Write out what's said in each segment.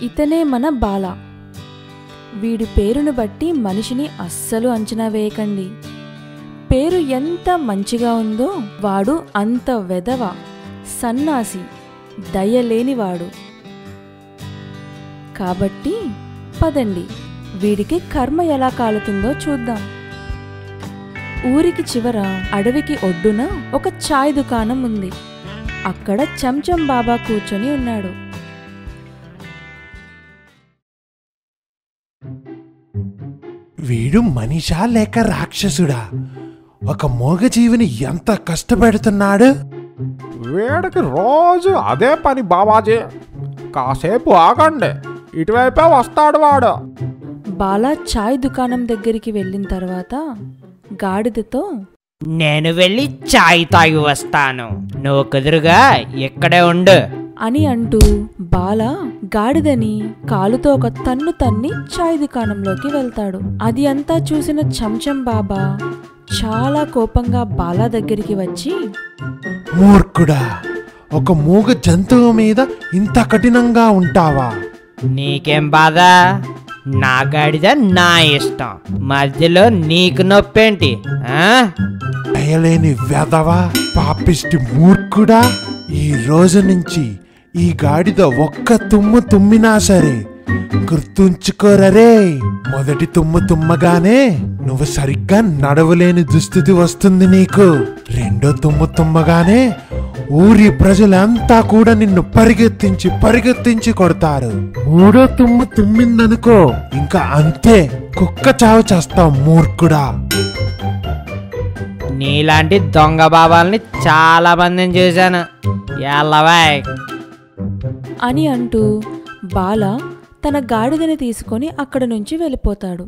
ఇతనే మన బాల. వీడి పేరును బట్టి మనిషిని అస్సలు అంచనా వేయకండి. పేరు ఎంత మంచిగా ఉందో వాడు అంత వెధవ, సన్నాసి, దయలేనివాడు. కాబట్టి పదండి వీడికి కర్మ ఎలా కాలుతుందో చూద్దాం. ఊరికి చివర అడవికి ఒడ్డున ఒక చాయ్ దుకాణం ఉంది. అక్కడ చెంచం బాబా కూర్చొని ఉన్నాడు. వీడు మనిషా లేక రాక్షసుడా? ఒక మూగజీవిని ఎంత కష్టపెడుతున్నాడు. వీడికి రోజు అదే పని బాబాజీ. కాసేపు ఆగండి, ఇటువైపే వస్తాడు వాడు. బాలా చాయ్ దుకాణం దగ్గరికి వెళ్ళిన తర్వాత గాడిదతో, నేను వెళ్ళి చాయ్ తాగి వస్తాను, నువ్వు కుదురుగా ఇక్కడే ఉండు అని అంటూ బాల గాడిదని కాలుతో ఒక తన్ను తన్ని చాయ్ దుకాణంలోకి వెళ్తాడు. అది అంతా చూసిన చెంచం బాబా చాలా కోపంగా బాలా దగ్గరికి వచ్చి, మూర్ఖుడా, ఒక మూగ జంతువు మీద ఇంత కఠినంగా ఉంటావా? నీకేం బాధ? నా గాడిద నా ఇష్టం, మధ్యలో నీకు నొప్పేంటి? దయలేని వెధవా, పాపిష్టి మూర్ఖుడా! ఈ రోజు నుంచి ఈ గాడిద ఒక్క తుమ్ము తుమ్మినా సరే గుర్తుంచుకోరరే. మొదటి తుమ్ము తుమ్మగానే నువ్వు సరిగ్గా నడవలేని దుస్థితి వస్తుంది నీకు. రెండో తుమ్ము తుమ్మగానే ఊరి ప్రజలంతా కూడా నిన్ను పరిగెత్తించి కొడతారు. మూడో తుమ్ము తుమ్మిందనుకో, ఇంకా అంతే, కుక్క చావు చేస్తావు మూర్ఖుడా. నీలాంటి దొంగ బాబాల్ని చాలా మందిని చూశాను, ఎల్లవాయ్ అని అంటూ బాల తన గాడిదని తీసుకొని అక్కడ నుంచి వెళ్ళిపోతాడు.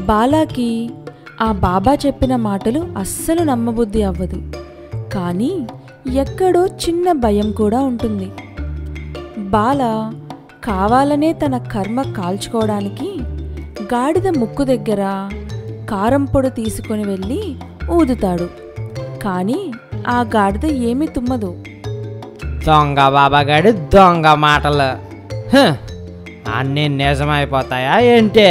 బాలాకి ఆ బాబా చెప్పిన మాటలు అస్సలు నమ్మబుద్ధి అవ్వదు. కానీ ఎక్కడో చిన్న భయం కూడా ఉంటుంది. బాల కావాలనే తన కర్మ కాల్చుకోవడానికి గాడిద ముక్కు దగ్గర కారం పొడి తీసుకొని వెళ్ళి ఊదుతాడు. కానీ ఆ గాడిద ఏమీ తుమ్మదు. దొంగ బాబాగాడు దొంగ మాటలు అన్నీ నిజమైపోతాయా ఏంటే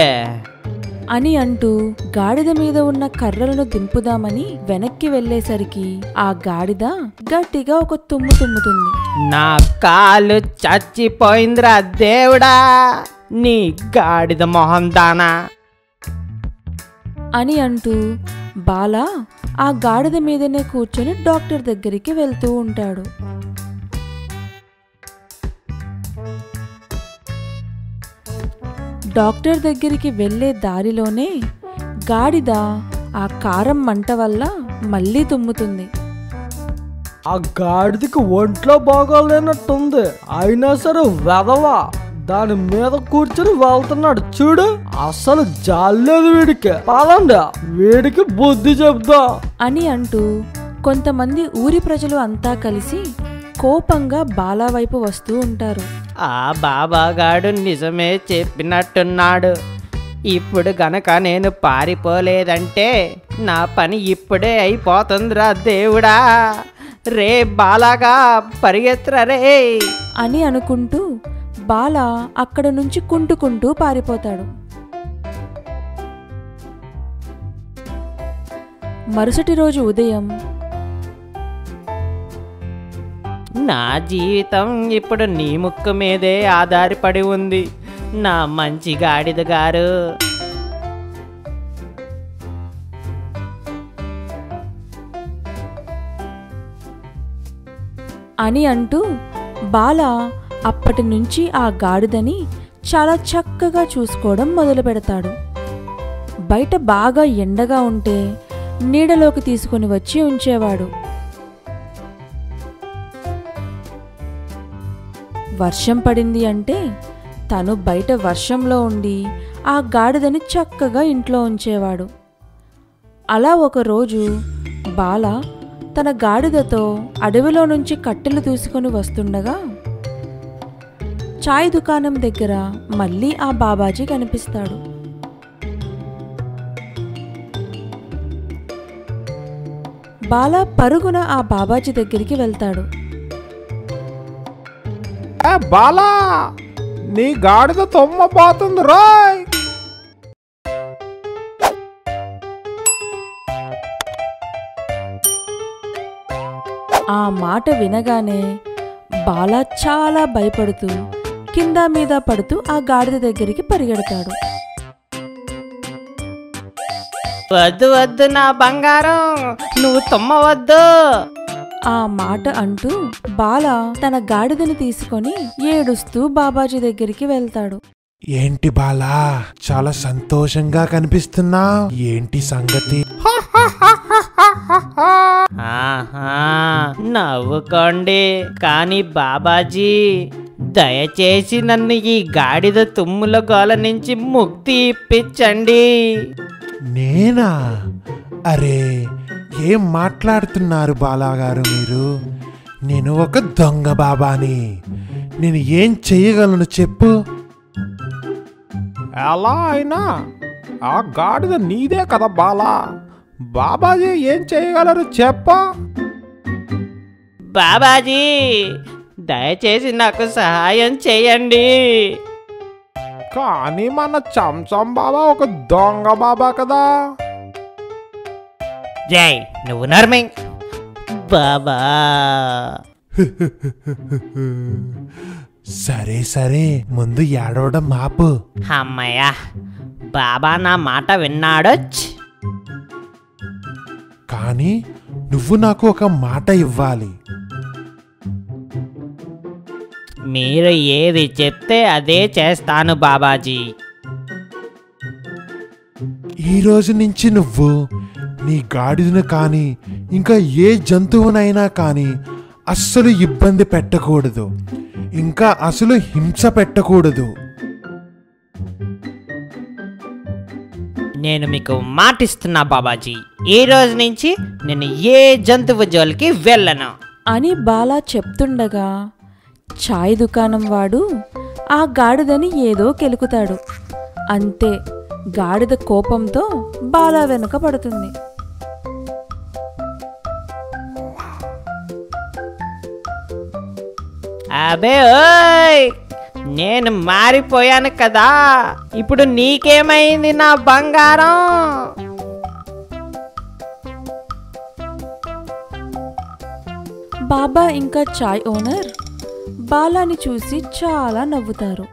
అని అంటూ గాడిద మీద ఉన్న కర్రలను దింపుదామని వెనక్కి వెళ్ళేసరికి ఆ గాడిద గట్టిగా ఒక తుమ్ము తుమ్ముతుంది. నా కాలు చచ్చిపోయిందిరా దేవుడా, నీ గాడిద మొహం దానా అని అంటూ బాల ఆ గాడిద మీదనే కూర్చొని డాక్టర్ దగ్గరికి వెళ్తూ ఉంటాడు. డాక్టర్ దగ్గరికి వెళ్లే దారిలోనే గాడిద ఆ కారం మంట వల్ల మళ్ళీ తుమ్ముతుంది. ఆ గాడిదకి ఒంట్లో బాగోలేనట్టుంది, అయినా సరే వెదవా దాని మీద కూర్చుని వెళ్తున్నాడు చూడు. అసలు జాలేదు వీడికి, పదండి వీడికి బుద్ధి చెప్దా అని అంటూ కొంతమంది ఊరి ప్రజలు అంతా కలిసి కోపంగా బాలా వైపు వస్తూ ఉంటారు. ఆ బాబాగాడు నిజమే చెప్పినట్టున్నాడు. ఇప్పుడు గనక నేను పారిపోలేదంటే నా పని ఇప్పుడే అయిపోతుందిరా దేవుడా, రే బాలాగా పరిగెత్తరా రే అని అనుకుంటూ బాల అక్కడ నుంచి కుంటుకుంటూ పారిపోతాడు. మరుసటి రోజు ఉదయం, నా జీవితం ఇప్పుడు నీ ముక్కు మీదే ఆధారపడి ఉంది నా మంచి గాడిద గారు అని అంటూ బాల అప్పటి నుంచి ఆ గాడిదని చాలా చక్కగా చూసుకోవడం మొదలు పెడతాడు. బయట బాగా ఎండగా ఉంటే నీడలోకి తీసుకుని వచ్చి ఉంచేవాడు. వర్షం పడింది అంటే తను బయట వర్షంలో ఉండి ఆ గాడిదని చక్కగా ఇంట్లో ఉంచేవాడు. అలా ఒకరోజు బాల తన గాడిదతో అడవిలో నుంచి కట్టెలు తీసుకొని వస్తుండగా చాయ్ దుకాణం దగ్గర మళ్ళీ ఆ బాబాజీ కనిపిస్తాడు. బాల పరుగున ఆ బాబాజీ దగ్గరికి వెళ్తాడు. బాలా, నీ గాడిద తుమ్మపోతుంది రాయ్. ఆ మాట వినగానే బాల చాలా భయపడుతూ కింద మీద పడుతూ ఆ గాడిద దగ్గరికి పరిగెడతాడు. వద్దు వద్దు నా బంగారం, నువ్వు తుమ్మవద్దు. ఆ మాట అంటూ బాల తన గాడిదని తీసుకొని ఏడుస్తూ బాబాజీ దగ్గరికి వెళ్తాడు. ఏంటి బాలా, చాలా సంతోషంగా కనిపిస్తున్నావు, ఏంటి సంగతి? ఆహా, నవ్వుకోండి. కానీ బాబాజీ, దయచేసి నన్ను ఈ గాడిద తుమ్ముల గోల నుంచి ముక్తి ఇప్పించండి. నేనా? అరే, ఏం మాట్లాడుతున్నారు బాలాగారు మీరు? నేను ఒక దొంగ బాబాని. నేను ఏం చెయ్యగలను చెప్పు? ఎలా అయినా ఆ గాడిద నీదే కదా బాలా. బాబాజీ ఏం చేయగలరు చెప్ప? బాబాజీ, దయచేసి నాకు సహాయం చేయండి. కానీ మన చంచం బాబా ఒక దొంగ బాబా కదా. జై, నువ్వు నర్మే బాబా. సరే సరే, ముందు ఏడవడం ఆపు. అమ్మయ్యా, బాబా నా మాట విన్నాడొచ్. కానీ నువ్వు నాకు ఒక మాట ఇవ్వాలి. మీరు ఏది చెప్తే అదే చేస్తాను బాబాజీ. ఈ రోజు నుంచి నువ్వు నీ గాడిదను కానీ ఇంకా ఏ జంతువునైనా కానీ అస్సలు ఇబ్బంది పెట్టకూడదు, ఇంకా అసలు హింస పెట్టకూడదు. నేను మీకు మాటిస్తున్నా బాబాజీ, ఈ రోజు నుంచి నేను ఏ జంతువు జోలికి వెళ్ళను అని బాలా చెప్తుండగా చాయ్ దుకాణం వాడు ఆ గాడిదని ఏదో కెలుకుతాడు. అంతే, గాడిద కోపంతో బాలా వెనుక పడుతుంది. అబే ఓయ్, నేను మారిపోయాను కదా, ఇప్పుడు నీకేమైంది నా బంగారం? బాబా ఇంకా చాయ్ ఓనర్ బాలాని చూసి చాలా నవ్వుతారు.